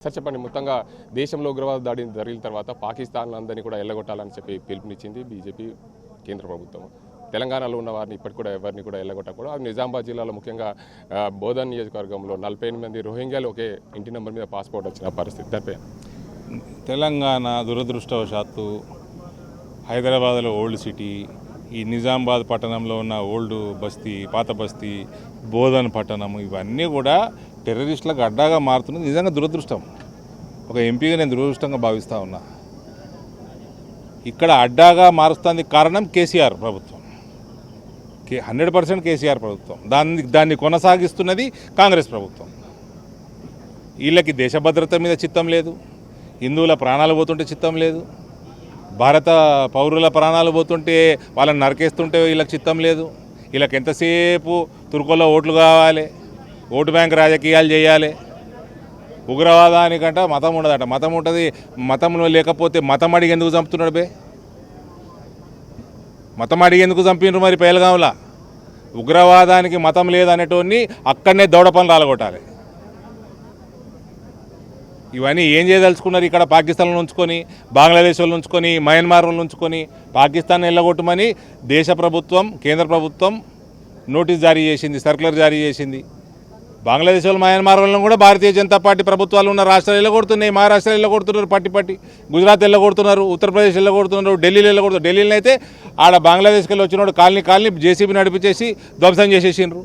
Sir చెప్పండి, మొత్తంగా దేశంలో ఉగ్రవాద దాడి జరిగిన తర్వాత పాకిస్తాన్ అందరినీ కూడా ఎల్లగొట్టాలని చెప్పి పిలుపునిచ్చింది బీజేపీ కేంద్ర ప్రభుత్వం. తెలంగాణలో ఉన్న వారిని ఇప్పటికి కూడా ఎవరిని కూడా ఎల్లగొట్టకూడదు. అది నిజామాబాద్ జిల్లాలో ముఖ్యంగా బోధన్ నియోజకవర్గంలో 48 మంది రోహింగ్యాలు ఒకే ఇంటి నెంబర్ మీద పాస్పోర్ట్ వచ్చిన పరిస్థితి. దానిపై తెలంగాణ దురదృష్టవశాత్తు హైదరాబాద్లో ఓల్డ్ సిటీ, ఈ నిజామాబాద్ పట్టణంలో ఉన్న ఓల్డ్ బస్తీ, పాత బస్తీ, బోధన్ పట్టణం, ఇవన్నీ కూడా టెర్రరిస్టులకు అడ్డాగా మారుతున్నది నిజంగా దురదృష్టం. ఒక ఎంపీగా నేను దురదృష్టంగా భావిస్తూ ఉన్నా. ఇక్కడ అడ్డాగా మారుస్తుంది కారణం కేసీఆర్ ప్రభుత్వం, 100% కేసీఆర్ ప్రభుత్వం. దాన్ని కొనసాగిస్తున్నది కాంగ్రెస్ ప్రభుత్వం. వీళ్ళకి దేశ భద్రత మీద చిత్తం లేదు, హిందువుల ప్రాణాలు పోతుంటే చిత్తం లేదు, భారత పౌరుల ప్రాణాలు పోతుంటే వాళ్ళని నరికేస్తుంటే వీళ్ళకి చిత్తం లేదు. వీళ్ళకి ఎంతసేపు తుర్కోలో ఓట్లు కావాలి, ఓటు బ్యాంక్ రాజకీయాలు చేయాలి. ఉగ్రవాదానికంట మతం ఉండదట. మతం ఉంటుంది, మతంలో లేకపోతే మతం అడిగి ఎందుకు చంపుతున్నాడు బే? మతం అడిగి ఎందుకు చంపినారు మరి పేలగాంలా? ఉగ్రవాదానికి మతం లేదనేటోని అక్కడనే దౌడ పనులు రాలగొట్టాలి. ఇవన్నీ ఏం చేయదలుచుకున్నారు? ఇక్కడ పాకిస్తాన్లో ఉంచుకొని, బంగ్లాదేశ్లో ఉంచుకొని, మయన్మార్లో ఉంచుకొని పాకిస్తాన్ వెళ్ళగొట్టమని దేశ ప్రభుత్వం, కేంద్ర ప్రభుత్వం నోటీస్ జారీ చేసింది, సర్క్యులర్ జారీ చేసింది. బంగ్లాదేశ్లో, మయన్మార్లో కూడా భారతీయ జనతా పార్టీ ప్రభుత్వాలు ఉన్న రాష్ట్రాలు వెళ్ళగొడుతున్నాయి. మహారాష్ట్ర వెళ్ళగొడుతున్నారు పట్టి, గుజరాత్ వెళ్ళగొడుతున్నారు, ఉత్తరప్రదేశ్ వెళ్ళగొడుతున్నారు, ఢిల్లీలో వెళ్ళగొడుతున్నారు. ఢిల్లీలో అయితే ఆడ బంగ్లాదేశ్కి వెళ్ళి వచ్చినోడు కాలనీ జేసీబీ నడిపించేసి ధ్వంసం చేసేసిండ్రు.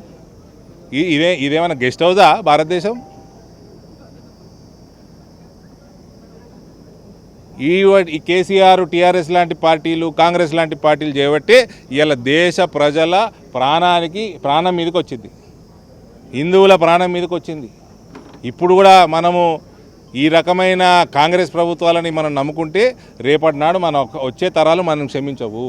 ఇదేమైనా గెస్ట్ హౌసా భారతదేశం? ఈ కేసీఆర్, టీఆర్ఎస్ లాంటి పార్టీలు, కాంగ్రెస్ లాంటి పార్టీలు చేయబట్టే ఇలా దేశ ప్రజల ప్రాణం మీదకి వచ్చింది, హిందువుల ప్రాణం మీదకి వచ్చింది. ఇప్పుడు కూడా మనము ఈ రకమైన కాంగ్రెస్ ప్రభుత్వాలని మనం నమ్ముకుంటే రేపటి నాడు వచ్చే తరాలు మనం క్షమించవు.